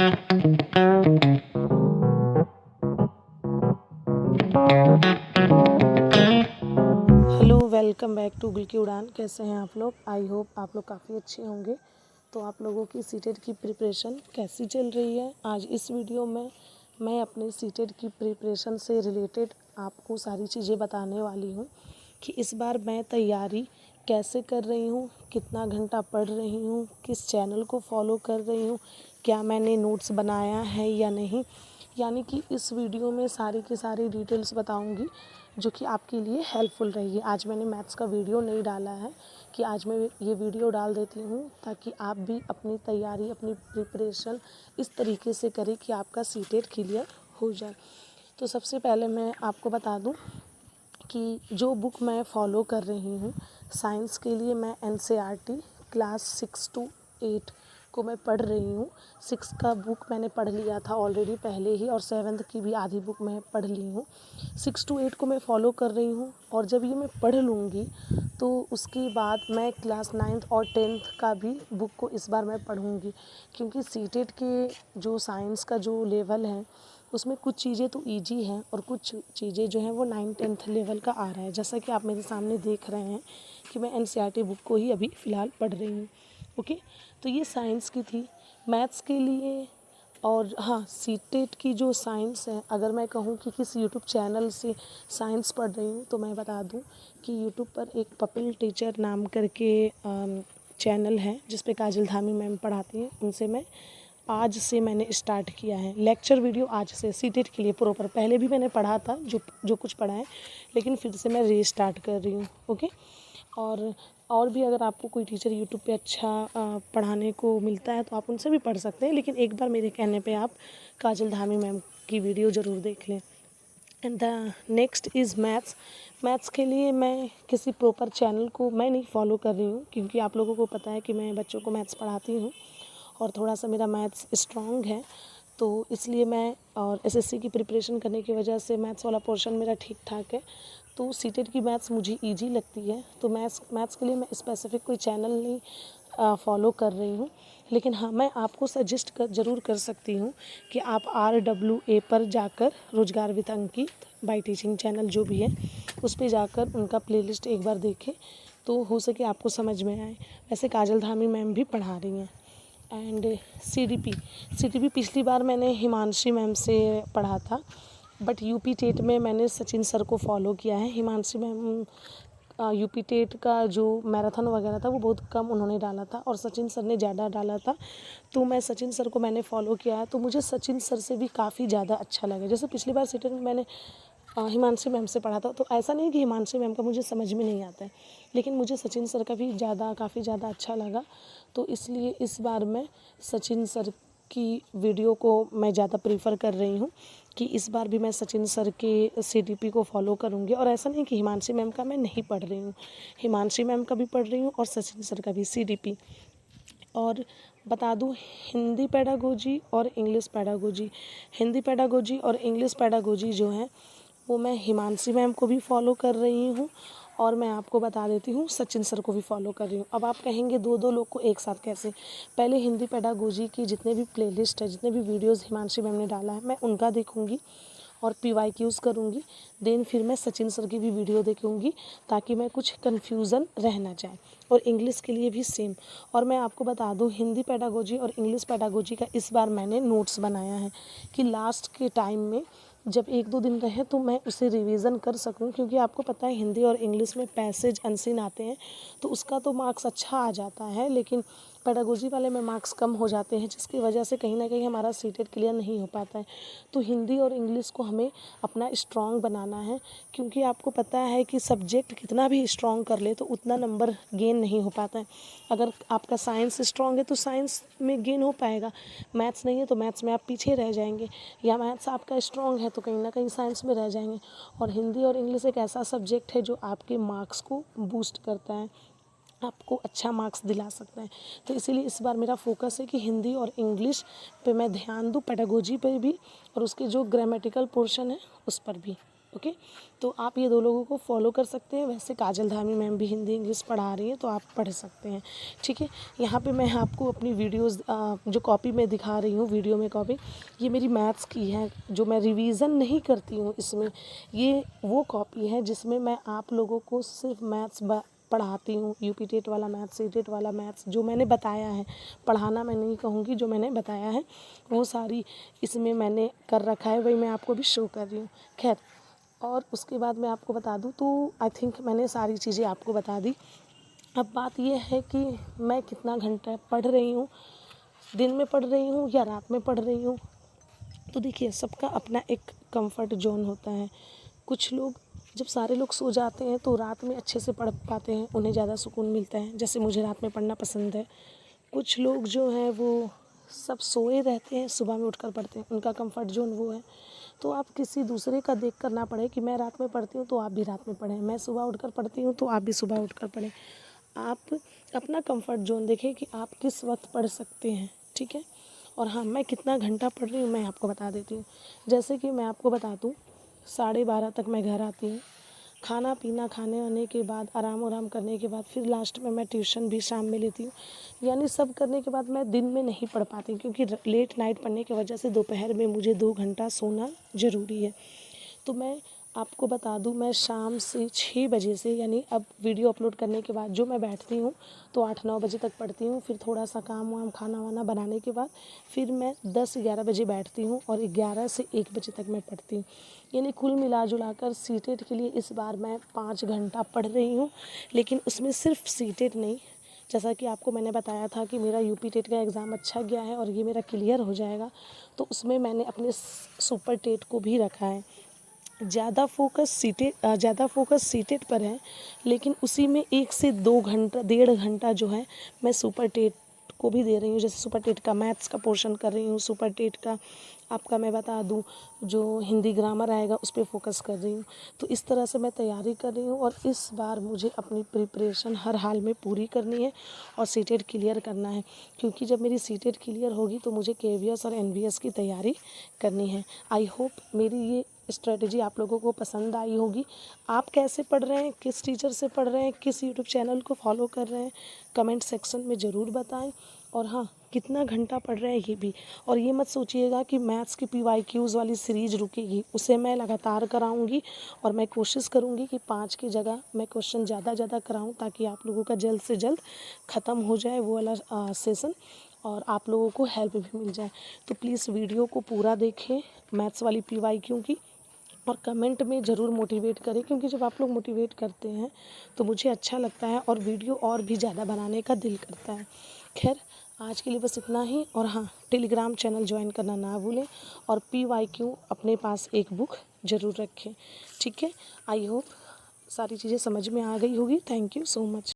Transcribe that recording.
Hello, welcome back to गुल की उड़ान। कैसे हैं आप लोग? आई होप आप लोग काफ़ी अच्छे होंगे। तो आप लोगों की सीटेट की प्रिपरेशन कैसी चल रही है? आज इस वीडियो में मैं अपने सीटेट की प्रिपरेशन से रिलेटेड आपको सारी चीज़ें बताने वाली हूँ कि इस बार मैं तैयारी कैसे कर रही हूँ, कितना घंटा पढ़ रही हूँ, किस चैनल को फॉलो कर रही हूँ, क्या मैंने नोट्स बनाया है या नहीं। यानी कि इस वीडियो में सारी की सारी डिटेल्स बताऊंगी जो कि आपके लिए हेल्पफुल रहेगी। आज मैंने मैथ्स का वीडियो नहीं डाला है कि आज मैं ये वीडियो डाल देती हूँ ताकि आप भी अपनी तैयारी, अपनी प्रिपरेशन इस तरीके से करें कि आपका सीटेट क्लियर हो जाए। तो सबसे पहले मैं आपको बता दूँ कि जो बुक मैं फ़ॉलो कर रही हूँ साइंस के लिए, मैं NCERT क्लास 6 to 8 को मैं पढ़ रही हूँ। 6 का बुक मैंने पढ़ लिया था ऑलरेडी पहले ही, और 7th की भी आधी बुक मैं पढ़ ली हूँ। 6 to 8 को मैं फ़ॉलो कर रही हूँ, और जब ये मैं पढ़ लूँगी तो उसके बाद मैं क्लास 9th और 10th का भी बुक को इस बार मैं पढ़ूँगी, क्योंकि सीटेट के जो साइंस का जो लेवल है उसमें कुछ चीज़ें तो ईजी हैं और कुछ चीज़ें जो हैं वो 9th-10th लेवल का आ रहा है। जैसा कि आप मेरे सामने देख रहे हैं कि मैं NCERT बुक को ही अभी फ़िलहाल पढ़ रही हूँ। ओके, तो ये साइंस की थी। मैथ्स के लिए और हाँ, सीटेट की जो साइंस है, अगर मैं कहूँ कि किस यूट्यूब चैनल से साइंस पढ़ रही हूँ तो मैं बता दूँ कि यूट्यूब पर एक कपिल टीचर नाम करके चैनल है जिस पे काजल धामी मैम पढ़ाती हैं। उनसे मैं आज से मैंने स्टार्ट किया है लेक्चर वीडियो। आज से सीटेट के लिए प्रॉपर, पहले भी मैंने पढ़ा था जो कुछ पढ़ा है, लेकिन फिर से मैं रीस्टार्ट कर रही हूँ। ओके, और भी अगर आपको कोई टीचर यूट्यूब पे अच्छा पढ़ाने को मिलता है तो आप उनसे भी पढ़ सकते हैं, लेकिन एक बार मेरे कहने पे आप काजल धामी मैम की वीडियो ज़रूर देख लें। And the next is maths. Maths के लिए मैं किसी प्रॉपर चैनल को मैं नहीं फॉलो कर रही हूँ, क्योंकि आप लोगों को पता है कि मैं बच्चों को मैथ्स पढ़ाती हूँ और थोड़ा सा मेरा मैथ्स स्ट्रॉन्ग है, तो इसलिए मैं, और SSC की प्रिपरेशन करने की वजह से मैथ्स वाला पोर्शन मेरा ठीक ठाक है, तो सीटेट की मैथ्स मुझे इजी लगती है। तो मैथ्स के लिए मैं स्पेसिफिक कोई चैनल नहीं फॉलो कर रही हूँ, लेकिन हाँ, मैं आपको सजेस्ट ज़रूर कर सकती हूँ कि आप RWA पर जाकर, रोजगार with Ankit bye teaching channel जो भी है, उस पर जाकर उनका प्लेलिस्ट एक बार देखें तो हो सके आपको समझ में आए। वैसे काजल धामी मैम भी पढ़ा रही हैं। एंड CDP पिछली बार मैंने हिमांशी मैम से पढ़ा था, बट यूपी टेट में मैंने सचिन सर को फॉलो किया है। हिमांशी मैम यूपी टेट का जो मैराथन वगैरह था वो बहुत कम उन्होंने डाला था और सचिन सर ने ज़्यादा डाला था, तो मैं सचिन सर को मैंने फॉलो किया है। तो मुझे सचिन सर से भी काफ़ी ज़्यादा अच्छा लगा। जैसे पिछली बार सीटेट में मैंने हिमांशी मैम से पढ़ा था, तो ऐसा नहीं कि हिमांशी मैम का मुझे समझ में नहीं आता है, लेकिन मुझे सचिन सर का भी काफ़ी ज़्यादा अच्छा लगा। तो इसलिए इस बार मैं सचिन सर की वीडियो को मैं ज़्यादा प्रीफर कर रही हूँ कि इस बार भी मैं सचिन सर के CDP को फॉलो करूँगी। और ऐसा नहीं कि हिमांशी मैम का मैं नहीं पढ़ रही हूँ, हिमांशी मैम का भी पढ़ रही हूँ और सचिन सर का भी CDP। और बता दूँ, हिंदी पेडागोजी और इंग्लिश पेडागोजी, हिंदी पेडागोजी और इंग्लिश पेडागोजी जो है वो मैं हिमांशी मैम को भी फॉलो कर रही हूँ, और मैं आपको बता देती हूँ सचिन सर को भी फॉलो कर रही हूँ। अब आप कहेंगे दो लोग को एक साथ कैसे? पहले हिंदी पेडागोजी की जितने भी प्लेलिस्ट है, जितने भी वीडियोज़ हिमांशी मैम ने डाला है, मैं उनका देखूँगी और PYQs करूँगी। देन फिर मैं सचिन सर की भी वीडियो देखूँगी ताकि मैं कुछ कन्फ्यूज़न रह ना जाए। और इंग्लिश के लिए भी सेम। और मैं आपको बता दूँ, हिंदी पेडागोजी और इंग्लिश पेडागोजी का इस बार मैंने नोट्स बनाया है कि लास्ट के टाइम में जब 1-2 दिन रहे तो मैं उसे रिवीज़न कर सकूं, क्योंकि आपको पता है हिंदी और इंग्लिश में पैसेज अनसीन आते हैं तो उसका तो मार्क्स अच्छा आ जाता है, लेकिन पेडागोजी वाले में मार्क्स कम हो जाते हैं, जिसकी वजह से कहीं ना कहीं हमारा सीटेट क्लियर नहीं हो पाता है। तो हिंदी और इंग्लिश को हमें अपना स्ट्रॉन्ग बनाना है, क्योंकि आपको पता है कि सब्जेक्ट कितना भी स्ट्रॉन्ग कर ले तो उतना नंबर गेन नहीं हो पाता है। अगर आपका साइंस स्ट्रॉन्ग है तो साइंस में गेन हो पाएगा, मैथ्स नहीं है तो मैथ्स में आप पीछे रह जाएंगे, या मैथ्स आपका स्ट्रॉन्ग है तो कहीं ना कहीं साइंस में रह जाएंगे। और हिंदी और इंग्लिश एक ऐसा सब्जेक्ट है जो आपके मार्क्स को बूस्ट करता है, आपको अच्छा मार्क्स दिला सकता है। तो इसीलिए इस बार मेरा फोकस है कि हिंदी और इंग्लिश पे मैं ध्यान दूँ, पेडागोजी पे भी, और उसके जो ग्रामेटिकल पोर्शन है उस पर भी। ओके, तो आप ये 2 लोगों को फॉलो कर सकते हैं। वैसे काजल धामी मैम भी हिंदी इंग्लिश पढ़ा रही हैं, तो आप पढ़ सकते हैं, ठीक है। यहाँ पे मैं आपको अपनी वीडियोज़ जो कॉपी में दिखा रही हूँ, वीडियो में कॉपी, ये मेरी मैथ्स की है, जो मैं रिवीज़न नहीं करती हूँ इसमें। ये वो कॉपी है जिसमें मैं आप लोगों को सिर्फ मैथ्स पढ़ाती हूँ, यूपी टेट वाला मैथ्स, सी टेट वाला मैथ्स, जो मैंने बताया है। पढ़ाना मैं नहीं कहूँगी, जो मैंने बताया है वो सारी इसमें मैंने कर रखा है, वही मैं आपको भी शो कर रही हूँ। खैर, और उसके बाद मैं आपको बता दूँ तो आई थिंक मैंने सारी चीज़ें आपको बता दी। अब बात ये है कि मैं कितना घंटा पढ़ रही हूँ, दिन में पढ़ रही हूँ या रात में पढ़ रही हूँ। तो देखिए, सबका अपना एक कंफर्ट जोन होता है। कुछ लोग, जब सारे लोग सो जाते हैं तो रात में अच्छे से पढ़ पाते हैं, उन्हें ज़्यादा सुकून मिलता है, जैसे मुझे रात में पढ़ना पसंद है। कुछ लोग जो हैं वो सब सोए रहते हैं, सुबह में उठकर पढ़ते हैं, उनका कंफर्ट जोन वो है। तो आप किसी दूसरे का देख कर ना पढ़ें कि मैं रात में पढ़ती हूँ तो आप भी रात में पढ़ें, मैं सुबह उठकर पढ़ती हूँ तो आप भी सुबह उठकर पढ़ें। आप अपना कंफर्ट जोन देखें कि आप किस वक्त पढ़ सकते हैं, ठीक है। और हाँ, मैं कितना घंटा पढ़ रही हूँ मैं आपको बता देती हूँ। जैसे कि मैं आपको बता दूँ, 12:30 तक मैं घर आती हूँ, खाना पीना खाने वाने के बाद, आराम करने के बाद, फिर लास्ट में मैं ट्यूशन भी शाम में लेती हूँ। यानी सब करने के बाद मैं दिन में नहीं पढ़ पाती, क्योंकि लेट नाइट पढ़ने की वजह से दोपहर में मुझे 2 घंटा सोना ज़रूरी है। तो मैं आपको बता दूं, मैं शाम से 6 बजे से, यानी अब वीडियो अपलोड करने के बाद जो मैं बैठती हूँ तो 8-9 बजे तक पढ़ती हूँ। फिर थोड़ा सा काम वाम, खाना वाना बनाने के बाद फिर मैं 10-11 बजे बैठती हूँ और 11 से 1 बजे तक मैं पढ़ती हूँ। यानी कुल मिला जुला कर सीटेट के लिए इस बार मैं 5 घंटा पढ़ रही हूँ। लेकिन उसमें सिर्फ सीटेट नहीं, जैसा कि आपको मैंने बताया था कि मेरा यूपी टेट का एग्ज़ाम अच्छा गया है और ये मेरा क्लियर हो जाएगा, तो उसमें मैंने अपने सुपर टेट को भी रखा है। ज़्यादा फोकस सीटेट पर है, लेकिन उसी में 1 से 2 घंटा, 1.5 घंटा जो है मैं सुपर टेट को भी दे रही हूँ। जैसे सुपर टेट का मैथ्स का पोर्शन कर रही हूँ, सुपर टेट का आपका मैं बता दूँ जो हिंदी ग्रामर आएगा उस पर फोकस कर रही हूँ। तो इस तरह से मैं तैयारी कर रही हूँ और इस बार मुझे अपनी प्रिपरेशन हर हाल में पूरी करनी है और सीटेट क्लियर करना है, क्योंकि जब मेरी सीटेट क्लियर होगी तो मुझे केवीएस और एनवीएस की तैयारी करनी है। आई होप मेरी ये स्ट्रेटजी आप लोगों को पसंद आई होगी। आप कैसे पढ़ रहे हैं, किस टीचर से पढ़ रहे हैं, किस यूट्यूब चैनल को फॉलो कर रहे हैं, कमेंट सेक्शन में ज़रूर बताएं। और हाँ, कितना घंटा पढ़ रहे हैं ये भी। और ये मत सोचिएगा कि मैथ्स की PYQs वाली सीरीज़ रुकेगी, उसे मैं लगातार कराऊंगी और मैं कोशिश करूंगी कि 5 की जगह मैं क्वेश्चन ज़्यादा कराऊं, ताकि आप लोगों का जल्द से जल्द ख़त्म हो जाए वो वाला सेशन और आप लोगों को हेल्प भी मिल जाए। तो प्लीज़ वीडियो को पूरा देखें मैथ्स वाली PYQ की, और कमेंट में ज़रूर मोटिवेट करें, क्योंकि जब आप लोग मोटिवेट करते हैं तो मुझे अच्छा लगता है और वीडियो और भी ज़्यादा बनाने का दिल करता है। खैर, आज के लिए बस इतना ही। और हाँ, टेलीग्राम चैनल ज्वाइन करना ना भूलें और PYQ अपने पास एक बुक ज़रूर रखें, ठीक है। आई होप सारी चीज़ें समझ में आ गई होगी। Thank you so much.